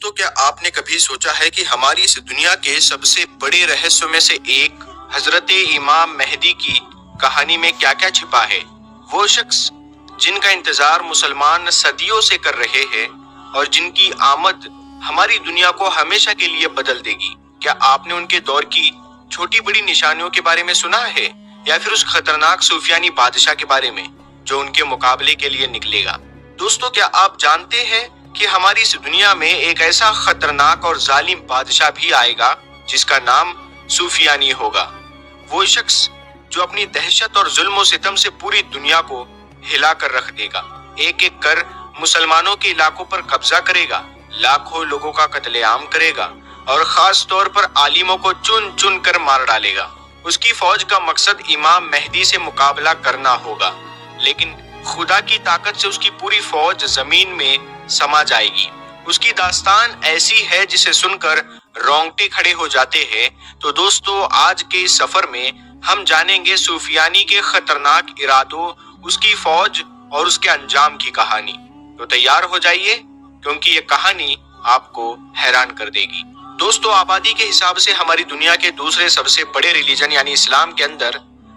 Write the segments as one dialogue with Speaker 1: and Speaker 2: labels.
Speaker 1: دوستو، کیا آپ نے کبھی سوچا ہے کہ ہماری اس دنیا کے سب سے بڑے رہسیوں میں سے ایک حضرت امام مہدی کی کہانی میں کیا کیا چھپا ہے؟ وہ شخص جن کا انتظار مسلمان صدیوں سے کر رہے ہیں اور جن کی آمد ہماری دنیا کو ہمیشہ کے لیے بدل دے گی۔ کیا آپ نے ان کے دور کی چھوٹی بڑی نشانیوں کے بارے میں سنا ہے، یا پھر اس خطرناک صوفیانی بادشاہ کے بارے میں جو ان کے مقابلے کے لیے نکلے گا؟ دوستو، کیا آپ جانتے ہیں کہ ہماری اس دنیا میں ایک ایسا خطرناک اور ظالم بادشاہ بھی آئے گا جس کا نام صوفیانی ہوگا؟ وہ شخص جو اپنی دہشت اور ظلم و ستم سے پوری دنیا کو ہلا کر رکھ دے گا، ایک ایک کر مسلمانوں کے علاقوں پر قبضہ کرے گا، لاکھوں لوگوں کا قتل عام کرے گا اور خاص طور پر عالموں کو چن چن کر مار ڈالے گا۔ اس کی فوج کا مقصد امام مہدی سے مقابلہ کرنا ہوگا، لیکن خدا کی طاقت سے اس کی پوری فوج زمین میں سما جائے گی۔ اس کی داستان ایسی ہے جسے سن کر رونگٹے کھڑے ہو جاتے ہیں۔ تو دوستو، آج کے اس سفر میں ہم جانیں گے صوفیانی کے خطرناک ارادوں، اس کی فوج اور اس کے انجام کی کہانی۔ تو تیار ہو جائیے، کیونکہ یہ کہانی آپ کو حیران کر دے گی۔ دوستو، آبادی کے حساب سے ہماری دنیا کے دوسرے سب سے بڑے ریلیجن یعنی اسلام کے اندر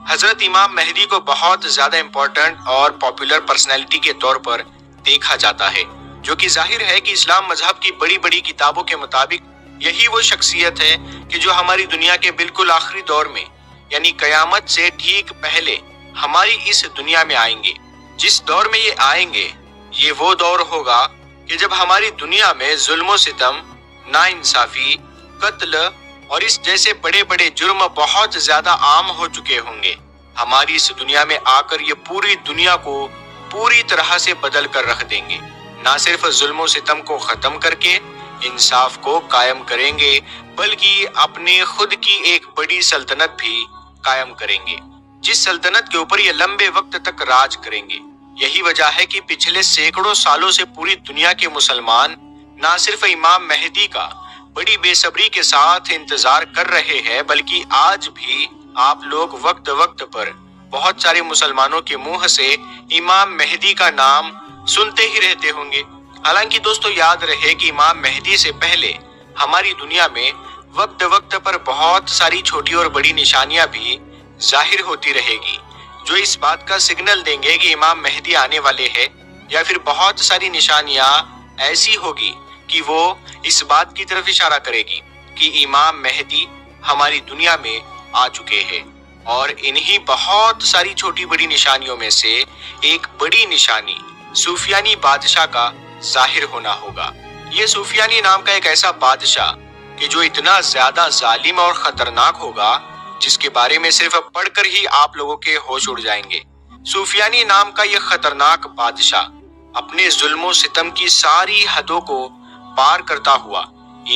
Speaker 1: حضرت امام مہدی کو بہت زیادہ امپورٹنٹ اور پاپولر پرسنالٹی کے طور پر دیکھا جاتا ہے، جو کہ ظاہر ہے کہ اسلام مذہب کی بڑی بڑی کتابوں کے مطابق یہی وہ شخصیت ہے کہ جو ہماری دنیا کے بالکل آخری دور میں یعنی قیامت سے ٹھیک پہلے ہماری اس دنیا میں آئیں گے۔ جس دور میں یہ آئیں گے، یہ وہ دور ہوگا کہ جب ہماری دنیا میں ظلم و ستم، ناانصافی، قتل اور اس جیسے بڑے بڑے جرم بہت زیادہ عام ہو چکے ہوں گے۔ ہماری اس دنیا میں آ کر یہ پوری دنیا کو پوری طرح سے بدل کر رکھ دیں گے۔ نہ صرف ظلم و ستم کو ختم کر کے انصاف کو قائم کریں گے، بلکہ اپنے خود کی ایک بڑی سلطنت بھی قائم کریں گے، جس سلطنت کے اوپر یہ لمبے وقت تک راج کریں گے۔ یہی وجہ ہے کہ پچھلے سینکڑوں سالوں سے پوری دنیا کے مسلمان نہ صرف امام مہدی کا بڑی بے صبری کے ساتھ انتظار کر رہے ہیں، بلکہ آج بھی آپ لوگ وقت وقت پر بہت سارے مسلمانوں کے منہ سے امام مہدی کا نام سنتے ہی رہتے ہوں گے۔ حالانکہ دوستو، یاد رہے کہ امام مہدی سے پہلے ہماری دنیا میں وقت وقت پر بہت ساری چھوٹی اور بڑی نشانیاں بھی ظاہر ہوتی رہے گی، جو اس بات کا سگنل دیں گے کہ امام مہدی آنے والے ہیں، یا پھر بہت ساری نشانیاں ایسی ہوگی کہ وہ اس بات کی طرف اشارہ کرے گی کہ امام مہدی ہماری دنیا میں آ چکے ہیں۔ اور انہی بہت ساری چھوٹی بڑی نشانیوں میں سے ایک بڑی نشانی صوفیانی بادشاہ کا ظاہر ہونا ہوگا۔ یہ صوفیانی نام کا ایک ایسا بادشاہ کہ جو اتنا زیادہ ظالم اور خطرناک ہوگا، جس کے بارے میں صرف پڑھ کر ہی آپ لوگوں کے ہوش اڑ جائیں گے۔ صوفیانی نام کا یہ خطرناک بادشاہ اپنے ظلم و ستم کی ساری حدوں کو پار کرتا ہوا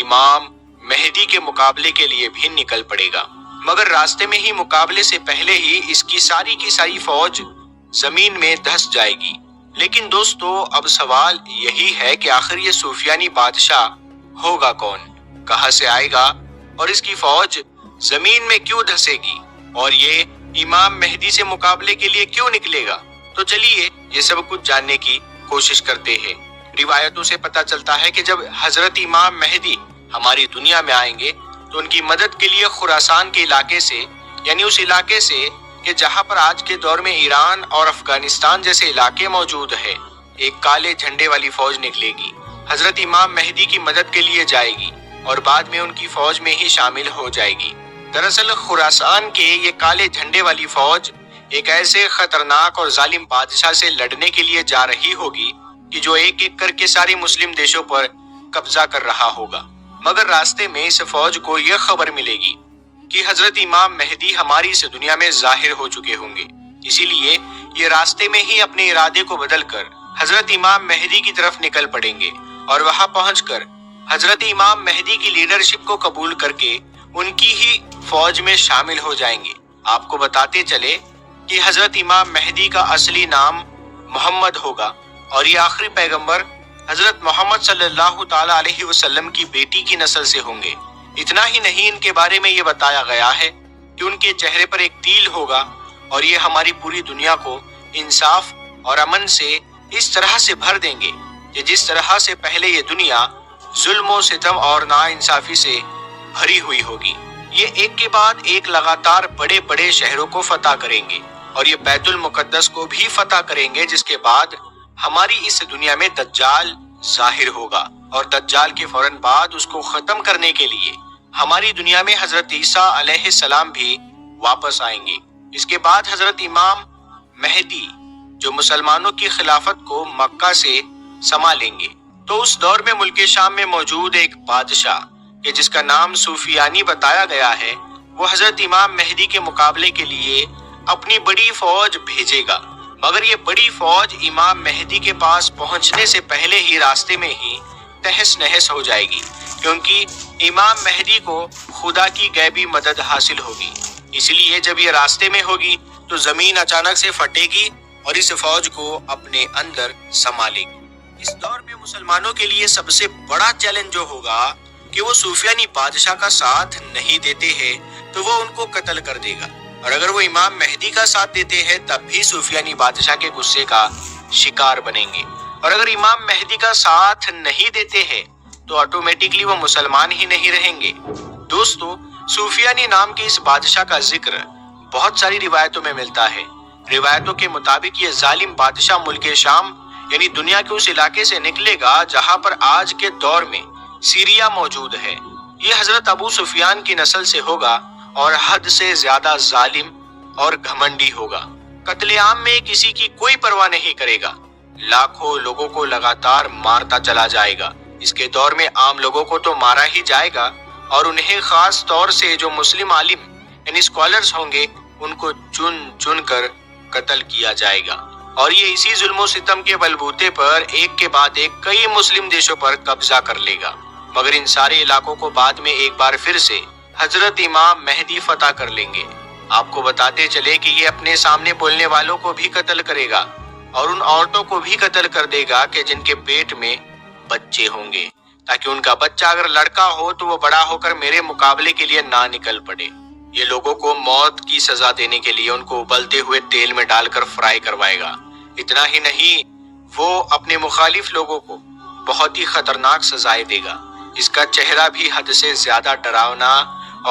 Speaker 1: امام مہدی کے مقابلے کے لیے بھی نکل پڑے گا، مگر راستے میں ہی مقابلے سے پہلے ہی اس کی ساری فوج زمین میں دھس جائے گی۔ لیکن دوستو، اب سوال یہی ہے کہ آخر یہ صوفیانی بادشاہ ہوگا کون، کہاں سے آئے گا، اور اس کی فوج زمین میں کیوں دھسے گی، اور یہ امام مہدی سے مقابلے کے لیے کیوں نکلے گا؟ تو چلیے یہ سب کچھ جاننے کی کوشش کرتے ہیں۔ روایتوں سے پتہ چلتا ہے کہ جب حضرت امام مہدی ہماری دنیا میں آئیں گے تو ان کی مدد کے لیے خراسان کے علاقے سے، یعنی اس علاقے سے کہ جہاں پر آج کے دور میں ایران اور افغانستان جیسے علاقے موجود ہیں، ایک کالے جھنڈے والی فوج نکلے گی، حضرت امام مہدی کی مدد کے لیے جائے گی اور بعد میں ان کی فوج میں ہی شامل ہو جائے گی۔ دراصل خراسان کے یہ کالے جھنڈے والی فوج ایک ایسے خطرناک اور ظالم بادشاہ سے لڑنے کے لیے جا رہی ہوگی کہ جو ایک ایک کر کے ساری مسلم دیشوں پر قبضہ کر رہا ہوگا۔ مگر راستے میں اس فوج کو یہ خبر ملے گی کہ حضرت امام مہدی ہماری اس دنیا میں ظاہر ہو چکے ہوں گے، اسی لیے یہ راستے میں ہی اپنے ارادے کو بدل کر حضرت امام مہدی کی طرف نکل پڑیں گے، اور وہاں پہنچ کر حضرت امام مہدی کی لیڈرشپ کو قبول کر کے ان کی ہی فوج میں شامل ہو جائیں گے۔ آپ کو بتاتے چلے کہ حضرت امام مہدی کا اصلی نام محمد ہوگا، اور یہ آخری پیغمبر حضرت محمد صلی اللہ تعالی علیہ وسلم کی بیٹی کی نسل سے ہوں گے۔ اتنا ہی نہیں، ان کے بارے میں یہ بتایا گیا ہے کہ ان کے چہرے پر ایک تیل ہوگا، اور یہ ہماری پوری دنیا کو انصاف اور امن سے اس طرح سے بھر دیں گے کہ جس طرح سے پہلے یہ دنیا ظلم و ستم اور ناانصافی سے بھری ہوئی ہوگی۔ یہ ایک کے بعد ایک لگاتار بڑے بڑے شہروں کو فتح کریں گے اور یہ بیت المقدس کو بھی فتح کریں گے، جس کے بعد ہماری اس دنیا میں دجال ظاہر ہوگا، اور دجال کے فوراً بعد اس کو ختم کرنے کے لیے ہماری دنیا میں حضرت عیسیٰ علیہ السلام بھی واپس آئیں گے۔ اس کے بعد حضرت امام مہدی جو مسلمانوں کی خلافت کو مکہ سے سنبھالیں گے۔ تو اس دور میں ملک شام میں موجود ایک بادشاہ کہ جس کا نام سفیانی بتایا گیا ہے، وہ حضرت امام مہدی کے مقابلے کے لیے اپنی بڑی فوج بھیجے گا، مگر یہ بڑی فوج امام مہدی کے پاس پہنچنے سے پہلے ہی راستے میں ہی تہس نہس ہو جائے گی، کیونکہ امام مہدی کو خدا کی غیبی مدد حاصل ہوگی۔ اس لیے جب یہ راستے میں ہوگی تو زمین اچانک سے پھٹے گی اور اس فوج کو اپنے اندر سنبھالے گی۔ اس دور میں مسلمانوں کے لیے سب سے بڑا چیلنج جو ہوگا کہ وہ سفیانی بادشاہ کا ساتھ نہیں دیتے ہیں تو وہ ان کو قتل کر دے گا، اور اگر وہ امام مہدی کا ساتھ دیتے ہیں تب بھی سفیانی بادشاہ کے غصے کا شکار بنیں گے، اور اگر امام مہدی کا ساتھ نہیں دیتے ہیں تو آٹومیٹکلی وہ مسلمان ہی نہیں رہیں گے۔ دوستو، سفیانی نام کے اس بادشاہ کا ذکر بہت ساری روایتوں میں ملتا ہے۔ روایتوں کے مطابق یہ ظالم بادشاہ ملک شام یعنی دنیا کے اس علاقے سے نکلے گا جہاں پر آج کے دور میں سیریا موجود ہے۔ یہ حضرت ابو سفیان کی نسل سے ہوگا اور حد سے زیادہ ظالم اور گھمنڈی ہوگا۔ قتل عام میں کسی کی کوئی پرواہ نہیں کرے گا، لاکھوں لوگوں کو لگاتار مارتا چلا جائے گا۔ اس کے دور میں عام لوگوں کو تو مارا ہی جائے گا، اور انہیں خاص طور سے جو مسلم عالم یعنی اسکالرز ہوں گے ان کو چن چن کر قتل کیا جائے گا، اور یہ اسی ظلم و ستم کے بلبوتے پر ایک کے بعد ایک کئی مسلم دیشوں پر قبضہ کر لے گا، مگر ان سارے علاقوں کو بعد میں ایک بار پھر سے حضرت امام مہدی فتح کر لیں گے۔ آپ کو بتاتے چلے کہ یہ اپنے سامنے بولنے والوں کو بھی قتل کرے گا، اور ان عورتوں کو بھی قتل کر دے گا کہ جن کے پیٹ میں بچے ہوں گے، تاکہ ان کا بچہ اگر لڑکا ہو تو وہ بڑا ہو کر میرے مقابلے کے لیے نہ نکل پڑے۔ یہ لوگوں کو موت کی سزا دینے کے لیے ان کو ابلتے ہوئے تیل میں ڈال کر فرائی کروائے گا۔ اتنا ہی نہیں، وہ اپنے مخالف لوگوں کو بہت ہی خطرناک سزائیں دے گا۔ اس کا چہرہ بھی حد سے زیادہ ڈراونا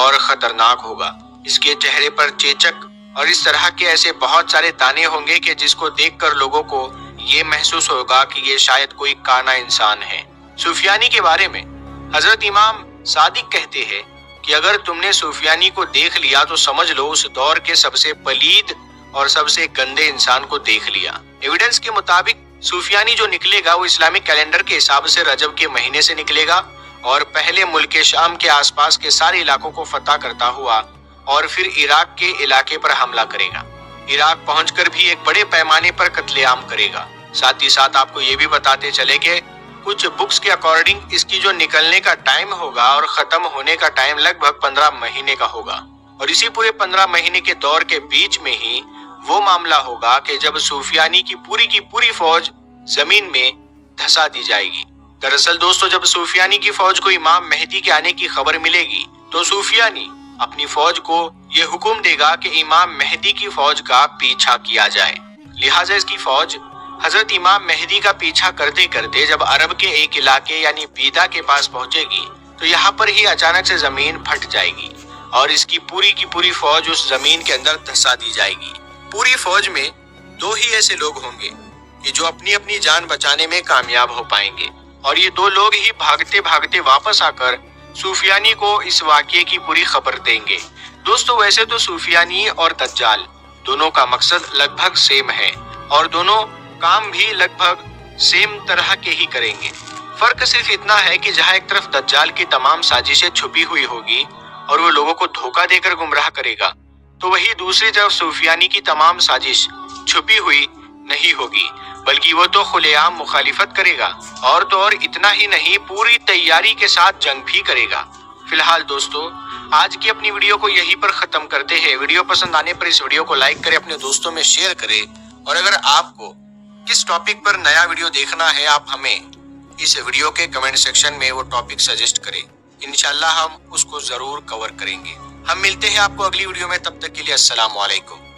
Speaker 1: اور خطرناک ہوگا۔ اس کے چہرے پر چیچک اور اس طرح کے ایسے بہت سارے دانے ہوں گے کہ جس کو دیکھ کر لوگوں کو یہ محسوس ہوگا کہ یہ شاید کوئی کانا انسان ہے۔ سفیانی کے بارے میں حضرت امام صادق کہتے ہیں کہ اگر تم نے سفیانی کو دیکھ لیا تو سمجھ لو اس دور کے سب سے پلید اور سب سے گندے انسان کو دیکھ لیا۔ ایویڈنس کے مطابق سفیانی جو نکلے گا وہ اسلامک کیلنڈر کے حساب سے رجب کے مہینے سے نکلے گا، اور پہلے ملک شام کے آس پاس کے سارے علاقوں کو فتح کرتا ہوا اور پھر عراق کے علاقے پر حملہ کرے گا۔ عراق پہنچ کر بھی ایک بڑے پیمانے پر قتل عام کرے گا۔ ساتھ ہی ساتھ آپ کو یہ بھی بتاتے چلے کہ کچھ بکس کے اکارڈنگ اس کی جو نکلنے کا ٹائم ہوگا اور ختم ہونے کا ٹائم لگ بھگ 15 مہینے کا ہوگا، اور اسی پورے 15 مہینے کے دور کے بیچ میں ہی وہ معاملہ ہوگا کہ جب سفیانی کی پوری فوج زمین میں دھسا دی جائے گی۔ دراصل دوستو، جب سفیانی کی فوج کو امام مہدی کے آنے کی خبر ملے گی تو سفیانی اپنی فوج کو یہ حکم دے گا کہ امام مہدی کی فوج کا پیچھا کیا جائے۔ لہٰذا اس کی فوج حضرت امام مہدی کا پیچھا کرتے کرتے جب عرب کے ایک علاقے یعنی بیدا کے پاس پہنچے گی تو یہاں پر ہی اچانک سے زمین پھٹ جائے گی اور اس کی پوری فوج اس زمین کے اندر دھسا دی جائے گی۔ پوری فوج میں 2 ہی ایسے لوگ ہوں گے کہ جو اپنی جان بچانے میں کامیاب ہو پائیں گے، اور یہ 2 لوگ ہی بھاگتے بھاگتے واپس آ کر سفیانی کو اس واقعے کی پوری خبر دیں گے۔ دوستو، ویسے تو سفیانی اور دجال دونوں کا مقصد لگ بھگ سیم ہے، اور دونوں کام بھی لگ بھگ سیم طرح کے ہی کریں گے۔ فرق صرف اتنا ہے کہ جہاں ایک طرف دجال کی تمام سازشیں چھپی ہوئی ہوگی اور وہ لوگوں کو دھوکہ دے کر گمراہ کرے گا، تو وہی دوسری طرف سفیانی کی تمام سازش چھپی ہوئی نہیں ہوگی، بلکہ وہ تو کھلے عام مخالفت کرے گا، اور تو اور اتنا ہی نہیں، پوری تیاری کے ساتھ جنگ بھی کرے گا۔ فی الحال دوستو، آج کی اپنی ویڈیو کو یہیں پر ختم کرتے ہیں۔ ویڈیو پسند آنے پر اس ویڈیو کو لائک کریں، اپنے دوستوں میں شیئر کریں، اور اگر آپ کو کس ٹاپک پر نیا ویڈیو دیکھنا ہے آپ ہمیں اس ویڈیو کے کمنٹ سیکشن میں وہ ٹاپک سجیسٹ کریں، انشاءاللہ ہم اس کو ضرور کور کریں گے۔ ہم ملتے ہیں آپ کو اگلی ویڈیو میں، تب تک کے لیے السلام علیکم۔